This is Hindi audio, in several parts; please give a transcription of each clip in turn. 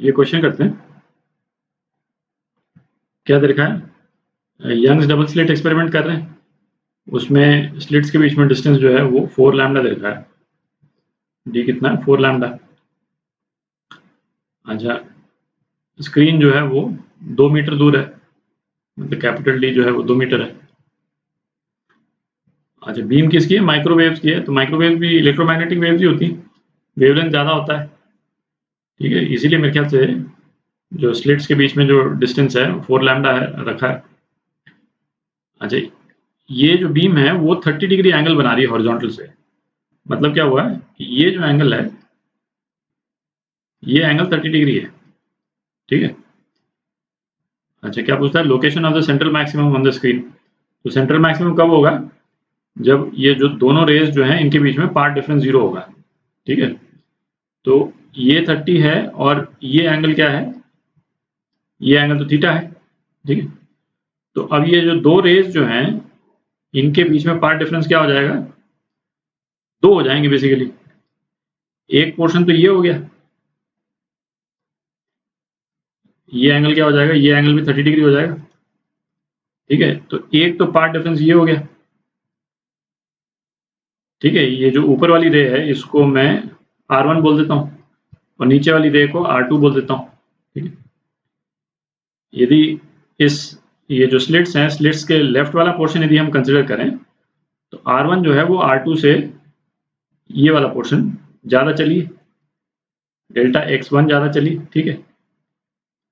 ये क्वेश्चन करते हैं। क्या दे रखा है? यंग्स डबल स्लिट एक्सपेरिमेंट कर रहे हैं, उसमें स्लिट्स के बीच में डिस्टेंस जो है वो 4 लैम्डा दे रखा है। डी कितना है? 4 लैम्डा। अच्छा, स्क्रीन जो है वो 2 मीटर दूर है, मतलब कैपिटल डी जो है वो 2 मीटर है। अच्छा, बीम किसकी है? माइक्रोवेव्स की है। तो माइक्रोवेव भी इलेक्ट्रोमैग्नेटिक वेव्स ही होती है, वेवलेंथ ज़्यादा होता है। ठीक है, इसीलिए मेरे ख्याल से जो स्लिट्स के बीच में जो डिस्टेंस है 4 लैम्डा है रखा है। अच्छा, ये जो बीम है वो 30 डिग्री एंगल बना रही है हॉरिजॉन्टल से। मतलब क्या हुआ है? ये जो एंगल है, ये एंगल 30 डिग्री है। ठीक है। अच्छा, क्या पूछता है? Location of the central maximum on the screen. तो सेंट्रल मैक्सिमम कब होगा? जब ये जो दोनों रेज जो हैं इनके बीच में पार्ट डिफरेंस 0 होगा। ठीक है, तो ये 30 है और ये एंगल क्या है? ये एंगल तो थीटा है। ठीक है, तो अब ये जो दो रेज जो हैं इनके बीच में पार्ट डिफरेंस क्या हो जाएगा? 2 हो जाएंगे बेसिकली। एक पोर्शन तो ये हो गया, ये एंगल क्या हो जाएगा? ये एंगल भी 30 डिग्री हो जाएगा। ठीक है, तो एक तो पार्ट डिफरेंस ये हो गया। ठीक है, ये जो ऊपर वाली रे है इसको मैं R1 बोल देता हूँ और नीचे वाली रे को R2 बोल देता हूँ। ठीक है, यदि ये जो स्लिट्स हैं, स्लिट्स के लेफ्ट वाला पोर्शन यदि हम कंसिडर करें तो R1 जो है वो R2 से ये वाला पोर्शन ज़्यादा चली, डेल्टा x1 ज़्यादा चली। ठीक है।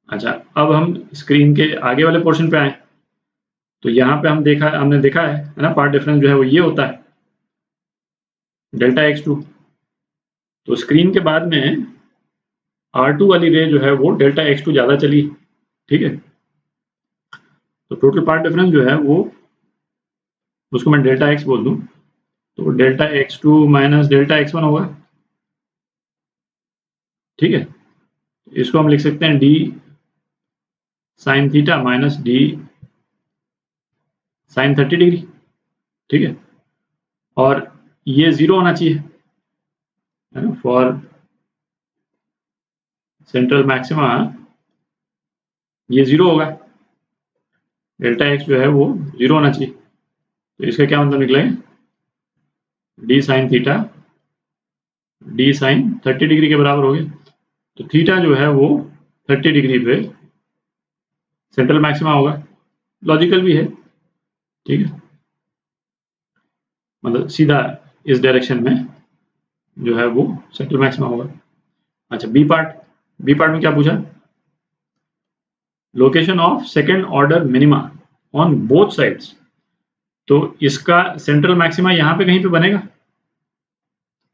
अच्छा, अब हम स्क्रीन के आगे वाले पोर्शन पे आए तो यहाँ पे हमने देखा है ना, पार्ट डिफरेंस जो है वो ये होता है डेल्टा x2। तो स्क्रीन के बाद में R2 वाली रे जो है वो डेल्टा x2 ज़्यादा चली। ठीक है, तो टोटल पार्ट डिफरेंस जो है वो, उसको मैं डेल्टा x बोल दूं तो delta x2 minus delta x1 होगा। ठीक है, इसको हम लिख सकते हैं d sine theta minus d sine 30 degree. ठीक है, और ये 0 होना चाहिए है ना, फॉर सेंट्रल मैक्सिमा ये 0 होगा, डेल्टा x जो है वो 0 होना चाहिए। तो इसका क्या मतलब निकलेगा? d sine theta d sine 30 degree के बराबर हो गया। तो थीटा जो है वो 30 डिग्री पे सेंट्रल मैक्सिमा होगा। लॉजिकल भी है। ठीक है, मतलब सीधा इस डायरेक्शन में जो है वो सेंट्रल मैक्सिमा होगा। अच्छा, बी पार्ट में क्या पूछा? Location of second order minima on both sides. तो इसका सेंट्रल मैक्सिमा यहाँ पे कहीं पे बनेगा।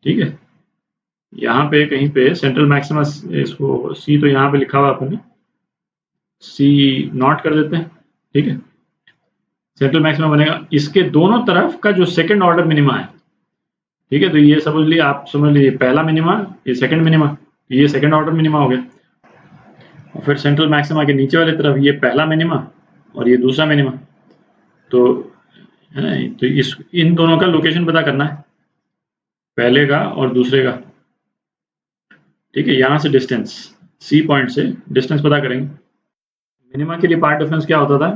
ठीक है, यहाँ पे कहीं पे सेंट्रल मैक्सिमा, इसको सी तो यहाँ पे लिखा हुआ अपने, सी नॉट कर देते हैं। ठीक है, सेंट्रल मैक्सिमा बनेगा इसके दोनों तरफ का जो सेकंड ऑर्डर मिनिमा है। ठीक है, तो ये समझ लीजिए, आप समझ लीजिए पहला मिनिमा, ये सेकंड मिनिमा, ये सेकंड ऑर्डर मिनिमा हो गया। और फिर सेंट्रल मैक्सिमा के नीचे वाली तरफ ये पहला मिनिमा और ये दूसरा मिनिमा। तो है ना, तो इन दोनों का लोकेशन पता करना है, पहले का और दूसरे का। ठीक है, यहाँ से डिस्टेंस, सी पॉइंट से डिस्टेंस पता करेंगे। मिनिमा के लिए पार्ट डिफरेंस क्या होता था?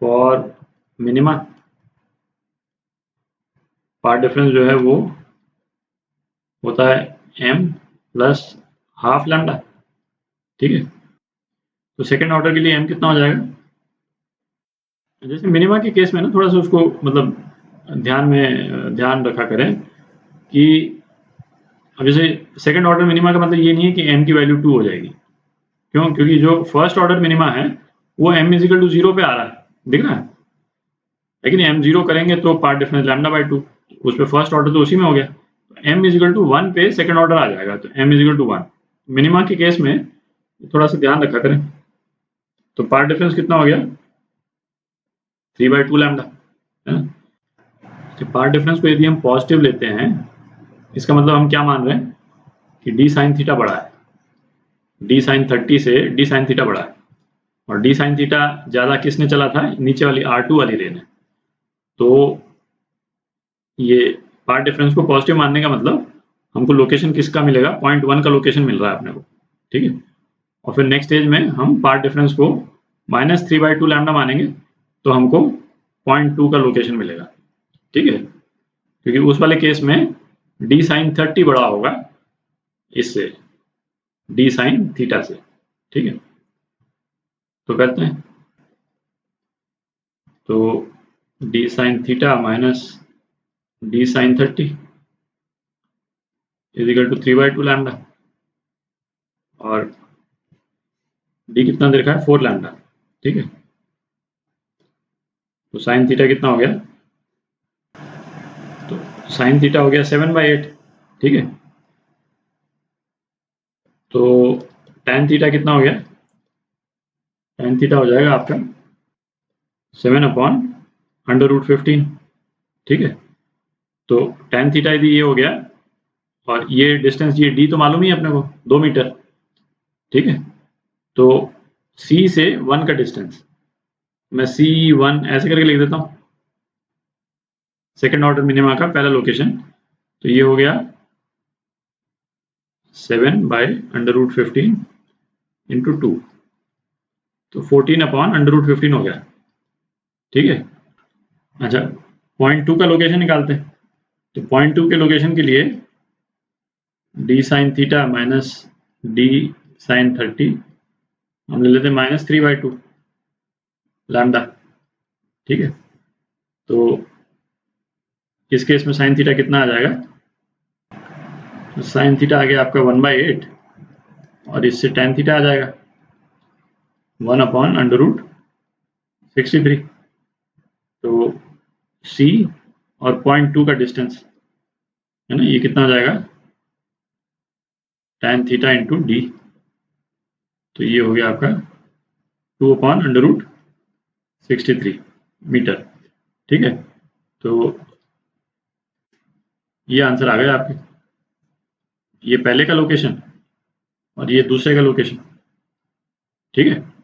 फॉर मिनिमा पार्ट डिफरेंस जो है वो होता है m प्लस हाफ लैम्डा। ठीक है, तो सेकेंड ऑर्डर के लिए m कितना हो जाएगा? जैसे मिनिमा के केस में ना थोड़ा सा उसको मतलब ध्यान रखा करें कि अब जैसे सेकेंड ऑर्डर मिनिमा का मतलब ये नहीं है कि m की वैल्यू 2 हो जाएगी। क्यों? क्योंकि जो फर्स्ट ऑर्डर मिनिमा है वो m इजिकल टू 0 पे आ रहा है, दिख रहा है। लेकिन m 0 करेंगे तो पार्ट डिफरेंस लैम्डा बाई 2, उस पर फर्स्ट ऑर्डर तो उसी में हो गया। m इजिकल टू 1 पे सेकेंड ऑर्डर आ जाएगा, तो m इजिकल टू 1। मिनिमा के केस में थोड़ा सा ध्यान रखा करें। तो पार्ट डिफरेंस कितना हो गया? 3/2 लैम्डा है ना। तो पार्ट डिफरेंस को यदि हम पॉजिटिव लेते हैं, इसका मतलब हम क्या मान रहे हैं कि d साइन थीटा बड़ा है, d साइन 30 से d साइन थीटा बड़ा है। और d साइन थीटा ज़्यादा किसने चला था? नीचे वाली R2 वाली रे ने। तो ये पार्ट डिफरेंस को पॉजिटिव मानने का मतलब हमको लोकेशन किसका मिलेगा? पॉइंट 1 का लोकेशन मिल रहा है अपने को। ठीक है। और फिर नेक्स्ट स्टेज में हम पाथ डिफरेंस को -3/2 लैम्डा मानेंगे, तो हमको 0.2 का लोकेशन मिलेगा, ठीक है, क्योंकि उस वाले केस में d sin 30 बड़ा होगा इससे, d sin थीटा से, ठीक है। तो करते हैं, तो d sin theta minus d sin 30 is equal to 3/2 lambda, और d कितना दे रखा है 4 लैम्डा, ठीक है। तो sin थीटा कितना हो गया, तो sin थीटा हो गया 7/8, ठीक है। तो tan थीटा कितना हो गया, tan थीटा हो जाएगा आपका 7/√15, ठीक है। तो tan थीटा यदि ये हो गया, और ये डिस्टेंस ये d तो मालूम ही है अपने को 2 मीटर, ठीक है। तो C से 1 का डिस्टेंस मैं C1 ऐसे करके लिख देता हूँ, सेकंड ऑर्डर मिनिमा का पहला लोकेशन। तो ये हो गया 7/√15 इंटू 2, तो 14/√15 हो गया, ठीक है। अच्छा, 0.2 का लोकेशन निकालते हैं। तो 0.2 के लोकेशन के लिए d sin theta minus d sin 30 हम ले लेते हैं -3/2 लैम्डा, ठीक है। तो इस केस में sin थीटा कितना आ जाएगा, तो sin थीटा आ गया आपका 1/8, और इससे tan थीटा आ जाएगा 1/√63। तो C और 0.2 का डिस्टेंस है ना, ये कितना हो जाएगा tan थीटा इंटू डी, तो ये हो गया आपका 2/√63 मीटर, ठीक है। तो ये आंसर आ गया आपके, ये पहले का लोकेशन और ये दूसरे का लोकेशन, ठीक है।